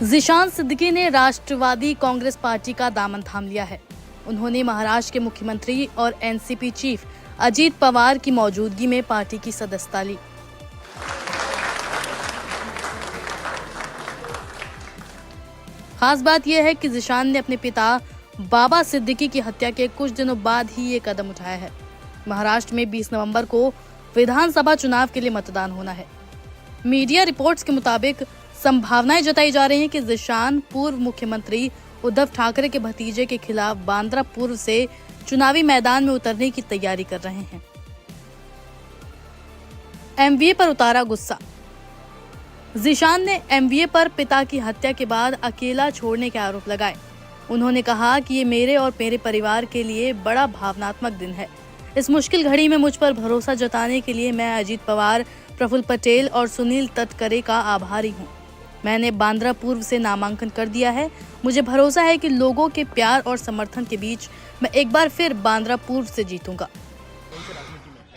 ज़ीशान सिद्दीकी ने राष्ट्रवादी कांग्रेस पार्टी का दामन थाम लिया है। उन्होंने महाराष्ट्र के मुख्यमंत्री और एनसीपी चीफ अजीत पवार की मौजूदगी में पार्टी की सदस्यता ली। खास बात यह है कि ज़ीशान ने अपने पिता बाबा सिद्दीकी की हत्या के कुछ दिनों बाद ही ये कदम उठाया है। महाराष्ट्र में 20 नवंबर को विधानसभा चुनाव के लिए मतदान होना है। मीडिया रिपोर्ट्स के मुताबिक संभावनाएं जताई जा रही हैं कि ज़ीशान पूर्व मुख्यमंत्री उद्धव ठाकरे के भतीजे के खिलाफ बांद्रा पूर्व से चुनावी मैदान में उतरने की तैयारी कर रहे हैं। एमवीए पर उतारा गुस्सा। ज़ीशान ने एमवीए पर पिता की हत्या के बाद अकेला छोड़ने के आरोप लगाए। उन्होंने कहा कि ये मेरे और मेरे परिवार के लिए बड़ा भावनात्मक दिन है। इस मुश्किल घड़ी में मुझ पर भरोसा जताने के लिए मैं अजीत पवार, प्रफुल्ल पटेल और सुनील तटकरे का आभारी हूँ। मैंने बांद्रा पूर्व से नामांकन कर दिया है। मुझे भरोसा है कि लोगों के प्यार और समर्थन के बीच मैं एक बार फिर बांद्रा पूर्व से जीतूंगा।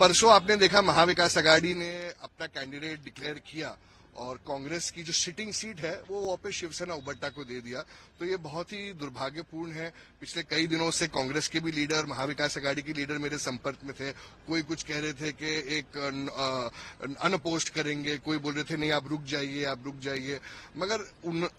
परसों आपने देखा महाविकास आघाड़ी ने अपना कैंडिडेट डिक्लेयर किया और कांग्रेस की जो सिटिंग सीट है वो वापस शिवसेना उबट्टा को दे दिया। तो ये बहुत ही दुर्भाग्यपूर्ण है। पिछले कई दिनों से कांग्रेस के भी लीडर, महाविकास आघाड़ी के लीडर मेरे संपर्क में थे। कोई कुछ कह रहे थे कि एक अनपोस्ट करेंगे, कोई बोल रहे थे नहीं आप रुक जाइए, मगर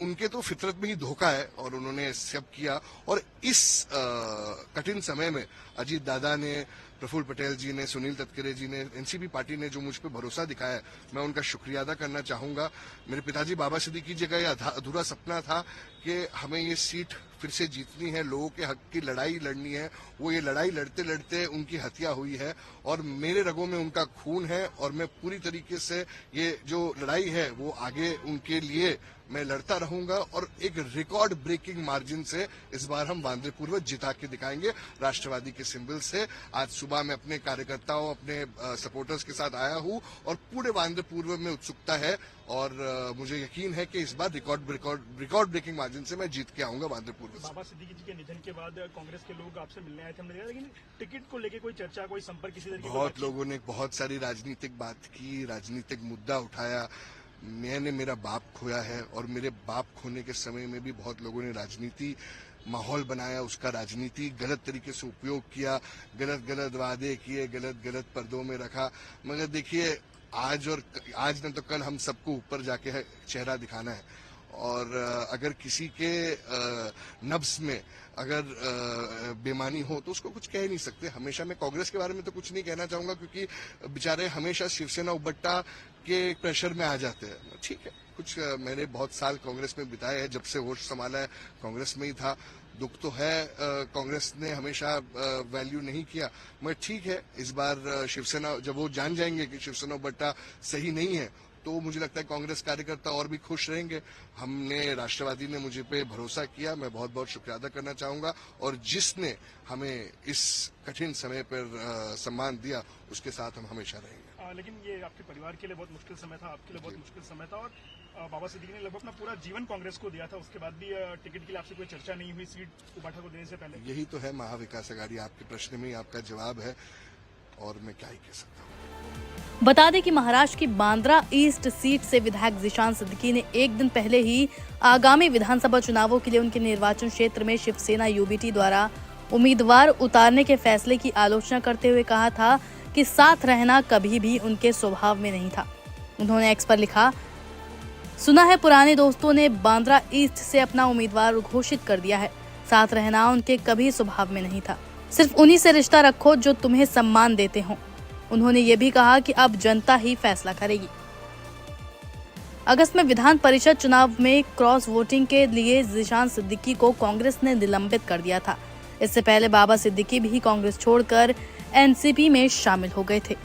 उनके तो फितरत में ही धोखा है और उन्होंने सब किया। और इस कठिन समय में अजीत दादा ने, प्रफुल्ल पटेल जी ने, सुनील तटकरे जी ने, एनसीपी पार्टी ने जो मुझ पर भरोसा दिखाया है, मैं उनका शुक्रिया अदा करना चाहूंगा। मेरे पिताजी बाबा सिद्दीकी जी का ये अधूरा सपना था कि हमें ये सीट फिर से जीतनी है, लोगों के हक की लड़ाई लड़नी है। वो ये लड़ाई लड़ते लड़ते उनकी हत्या हुई है और मेरे रगों में उनका खून है और मैं पूरी तरीके से ये जो लड़ाई है वो आगे उनके लिए मैं लड़ता रहूंगा और एक रिकॉर्ड ब्रेकिंग मार्जिन से इस बार हम बांद्रा पूर्व जिता के दिखाएंगे राष्ट्रवादी के सिंबल से। आज सुबह मैं अपने कार्यकर्ताओं, अपने सपोर्टर्स के साथ आया हूं और पूरे बांद्रा पूर्व में उत्सुकता है और मुझे यकीन है कि इस बार रिकॉर्ड ब्रेकिंग मार्जिन से मैं जीत के आऊंगा बांद्रा पूर्व से। बाबा सिद्दीकी जी के निधन के बाद कांग्रेस के लोग आपसे मिलने आए थे, हमने देखा, लेकिन टिकट को लेकर कोई चर्चा, कोई संपर्क किसी तरीके बहुत लोगों ने बहुत सारी राजनीतिक बात की, राजनीतिक मुद्दा उठाया। मैंने मेरा बाप खोया है और मेरे बाप खोने के समय में भी बहुत लोगों ने राजनीति माहौल बनाया, उसका राजनीति गलत तरीके से उपयोग किया, गलत वादे किए, गलत पर्दों में रखा। मगर देखिए आज न तो कल हम सबको ऊपर जाके चेहरा दिखाना है और अगर किसी के नब्ज में अगर बेमानी हो तो उसको कुछ कह नहीं सकते। हमेशा मैं कांग्रेस के बारे में तो कुछ नहीं कहना चाहूंगा क्योंकि बेचारे हमेशा शिवसेना उबट्टा के प्रेशर में आ जाते हैं। ठीक है, कुछ मैंने बहुत साल कांग्रेस में बिताए हैं, जब से होश संभाला है कांग्रेस में ही था। दुख तो है, कांग्रेस ने हमेशा वैल्यू नहीं किया, मगर ठीक है, इस बार शिवसेना जब वो जान जाएंगे कि शिवसेना उबट्टा सही नहीं है तो मुझे लगता है कांग्रेस कार्यकर्ता और भी खुश रहेंगे। हमने, राष्ट्रवादी ने मुझे पे भरोसा किया, मैं बहुत बहुत शुक्रिया अदा करना चाहूंगा और जिसने हमें इस कठिन समय पर सम्मान दिया उसके साथ हम हमेशा रहेंगे। लेकिन ये आपके परिवार के लिए बहुत मुश्किल समय था, आपके लिए बहुत मुश्किल समय था और बाबा सिद्दीकी ने लगभग अपना पूरा जीवन कांग्रेस को दिया था। उसके बाद भी टिकट के लिए आपसे कोई चर्चा नहीं हुई सीट उबाठा को देने से पहले? यही तो है महाविकास आघाड़ी। आपके प्रश्न में ही आपका जवाब है और मैं क्या ही कह सकता हूँ। बता दें कि महाराष्ट्र की बांद्रा ईस्ट सीट से विधायक ज़ीशान सिद्दीकी ने एक दिन पहले ही आगामी विधानसभा चुनावों के लिए उनके निर्वाचन क्षेत्र में शिवसेना यूबीटी द्वारा उम्मीदवार उतारने के फैसले की आलोचना करते हुए कहा था कि साथ रहना कभी भी उनके स्वभाव में नहीं था। उन्होंने एक्स पर लिखा, सुना है पुराने दोस्तों ने बांद्रा ईस्ट से अपना उम्मीदवार घोषित कर दिया है। साथ रहना उनके कभी स्वभाव में नहीं था। सिर्फ उन्हीं से रिश्ता रखो जो तुम्हें सम्मान देते हों। उन्होंने ये भी कहा कि अब जनता ही फैसला करेगी। अगस्त में विधान परिषद चुनाव में क्रॉस वोटिंग के लिए ज़ीशान सिद्दीकी को कांग्रेस ने निलंबित कर दिया था। इससे पहले बाबा सिद्दीकी भी कांग्रेस छोड़कर एनसीपी में शामिल हो गए थे।